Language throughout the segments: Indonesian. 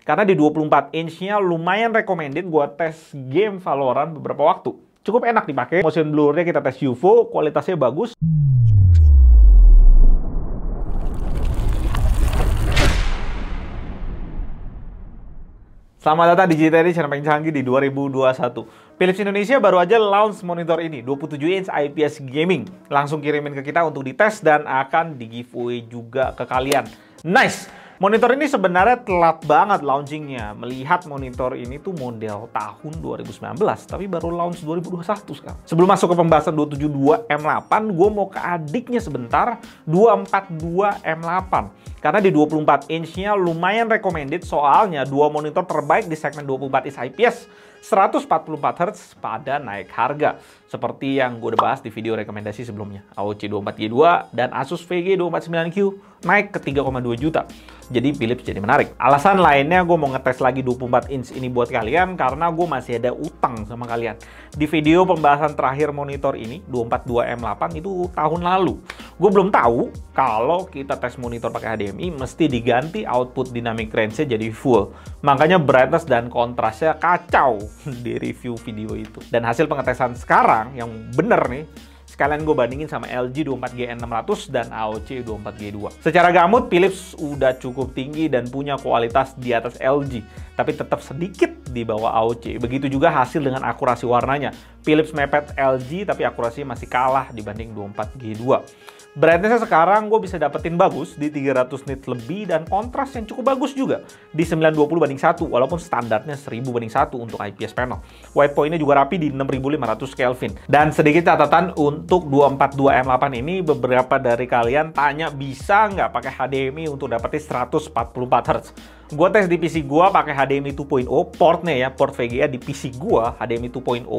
Karena di 24 inch-nya lumayan recommended buat tes game Valorant beberapa waktu. Cukup enak dipakai, motion blur-nya kita tes UFO, kualitasnya bagus. Selamat datang di GTD, channel paling canggih di 2021. Philips Indonesia baru aja launch monitor ini, 27 inch IPS Gaming. Langsung kirimin ke kita untuk dites dan akan di giveaway juga ke kalian. Nice! Monitor ini sebenarnya telat banget launchingnya. Melihat monitor ini tuh model tahun 2019, tapi baru launch 2021 sekarang. Sebelum masuk ke pembahasan 272 M8, gue mau ke adiknya sebentar, 242 M8. Karena di 24 inch-nya lumayan recommended, soalnya dua monitor terbaik di segmen 24 inch IPS 144Hz pada naik harga. Seperti yang gue udah bahas di video rekomendasi sebelumnya. AOC 24G2 dan Asus VG 249Q naik ke 3,2 juta. Jadi Philips jadi menarik. Alasan lainnya gue mau ngetes lagi 24 inch ini buat kalian karena gue masih ada utang sama kalian. Di video pembahasan terakhir monitor ini, 242 M8 itu tahun lalu. Gue belum tahu kalau kita tes monitor pakai HDMI mesti diganti output dynamic range-nya jadi full. Makanya brightness dan kontrasnya kacau di review video itu. Dan hasil pengetesan sekarang yang bener nih, sekalian gue bandingin sama LG 24GN600 dan AOC 24G2. Secara gamut, Philips udah cukup tinggi dan punya kualitas di atas LG, tapi tetap sedikit di bawah AOC. Begitu juga hasil dengan akurasi warnanya. Philips mepet LG, tapi akurasinya masih kalah dibanding 24G2. Brightness-nya sekarang gue bisa dapetin bagus di 300 nits lebih dan kontras yang cukup bagus juga di 920/1 walaupun standarnya 1000/1 untuk IPS panel. White point-nya juga rapi di 6500 Kelvin. Dan sedikit catatan untuk 242 M8 ini, beberapa dari kalian tanya bisa nggak pakai HDMI untuk dapetin 144Hz. Gue tes di PC gue pakai HDMI 2.0, portnya ya, port VGA di PC gue HDMI 2.0.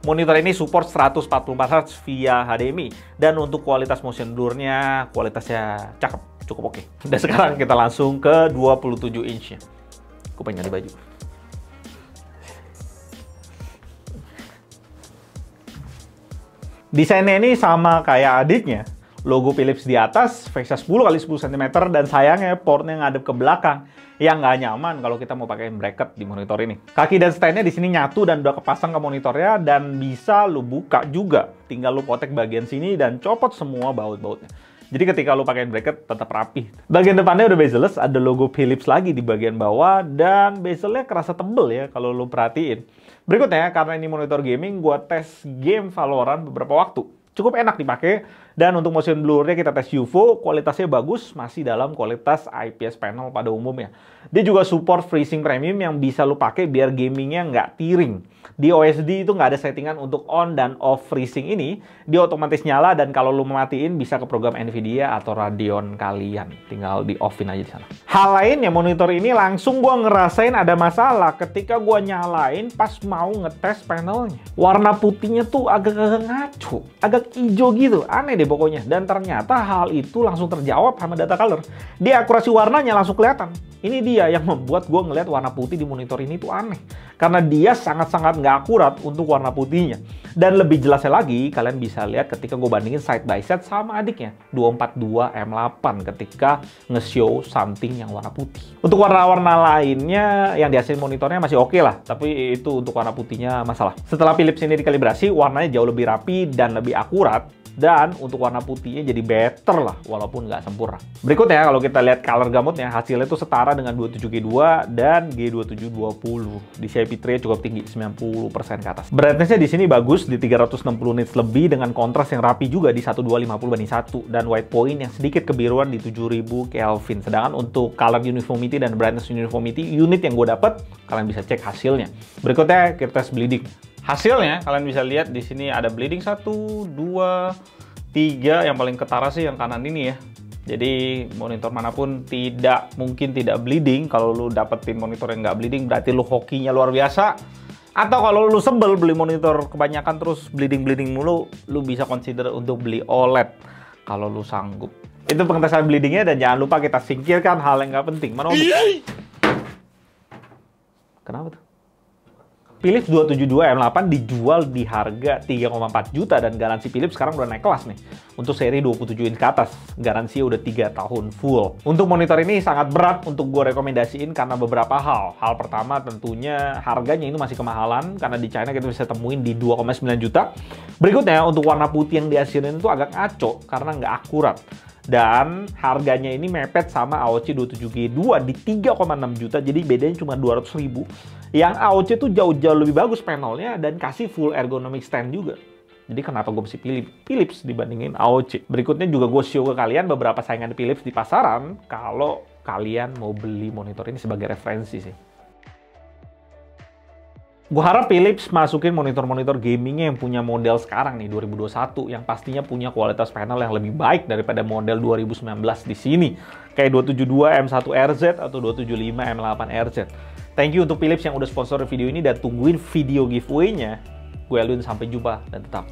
Monitor ini support 144Hz via HDMI. Dan untuk kualitas motion blur-nya, kualitasnya cakep, cukup oke. Dan sekarang kita langsung ke 27 inch-nya. Gue pengen ganti baju. Desainnya ini sama kayak adiknya. Logo Philips di atas, face 10x10 cm, dan sayangnya portnya ngadep ke belakang. Yang nggak nyaman kalau kita mau pakai bracket di monitor ini. Kaki dan stand-nya di sini nyatu dan udah kepasang ke monitornya dan bisa lu buka juga. Tinggal lu potek bagian sini dan copot semua baut-bautnya. Jadi ketika lu pakai bracket tetap rapi. Bagian depannya udah bezel-less, ada logo Philips lagi di bagian bawah dan bezelnya kerasa tebel ya kalau lu perhatiin. Berikutnya, karena ini monitor gaming, gua tes game Valorant beberapa waktu. Cukup enak dipakai, dan untuk motion blur-nya kita tes UFO, kualitasnya bagus, masih dalam kualitas IPS panel pada umumnya. Dia juga support FreeSync Premium yang bisa lu pakai biar gamingnya nggak tiring. Di OSD itu nggak ada settingan untuk on dan off FreeSync ini, dia otomatis nyala dan kalau lu mematiin bisa ke program Nvidia atau Radeon kalian. Tinggal di offin aja di sana. Hal lainnya, monitor ini langsung gua ngerasain ada masalah ketika gua nyalain pas mau ngetes panelnya. Warna putihnya tuh agak ngaco, agak hijau gitu, aneh deh pokoknya. Dan ternyata hal itu langsung terjawab sama data color. Di akurasi warnanya langsung kelihatan. Ini dia yang membuat gue ngeliat warna putih di monitor ini tuh aneh. Karena dia sangat-sangat nggak akurat untuk warna putihnya. Dan lebih jelasnya lagi, kalian bisa lihat ketika gue bandingin side by side sama adiknya, 242 M8 ketika nge-show something yang warna putih. Untuk warna-warna lainnya yang dihasilin monitornya masih oke lah, tapi itu untuk warna putihnya masalah. Setelah Philips ini dikalibrasi, warnanya jauh lebih rapi dan lebih akurat. Dan untuk warna putihnya jadi better lah, walaupun nggak sempurna. Berikutnya, kalau kita lihat color gamutnya, hasilnya itu setara dengan 27G2 dan G2720. Di CP3 cukup tinggi, 90% ke atas. Brightness-nya di sini bagus, di 360 nits lebih dengan kontras yang rapi juga di 1250/1 dan white point yang sedikit kebiruan di 7000 Kelvin. Sedangkan untuk color uniformity dan brightness uniformity unit yang gue dapet, kalian bisa cek hasilnya. Berikutnya, kita tes bleeding. Hasilnya kalian bisa lihat di sini ada bleeding 1, 2, 3, yang paling ketara sih yang kanan ini ya. Jadi monitor manapun tidak mungkin tidak bleeding. Kalau lu dapetin monitor yang nggak bleeding berarti lu hokinya luar biasa. Atau kalau lu sebel beli monitor kebanyakan terus bleeding mulu, lu bisa consider untuk beli OLED kalau lu sanggup. Itu pengetesan bleedingnya, dan jangan lupa kita singkirkan hal yang nggak penting. Mana? Kenapa tuh? Philips 272 M8 dijual di harga 3,4 juta dan garansi Philips sekarang udah naik kelas nih. Untuk seri 27 inch ke atas, garansi udah 3 tahun full. Untuk monitor ini sangat berat untuk gue rekomendasiin karena beberapa hal. Hal pertama tentunya harganya itu masih kemahalan karena di China kita bisa temuin di 2,9 juta. Berikutnya untuk warna putih yang dihasilin itu agak ngaco karena nggak akurat. Dan harganya ini mepet sama AOC 27G2 di 3,6 juta, jadi bedanya cuma 200 ribu. Yang AOC tuh jauh-jauh lebih bagus panelnya dan kasih full ergonomic stand juga. Jadi kenapa gue mesti pilih Philips dibandingin AOC? Berikutnya juga gue show ke kalian beberapa saingan Philips di pasaran kalau kalian mau beli monitor ini sebagai referensi sih. Gue harap Philips masukin monitor-monitor gamingnya yang punya model sekarang nih, 2021, yang pastinya punya kualitas panel yang lebih baik daripada model 2019 di sini. Kayak 272 M1RZ atau 275 M8RZ. Thank you untuk Philips yang udah sponsor video ini dan tungguin video giveaway-nya. Gue Elwin, sampai jumpa dan tetap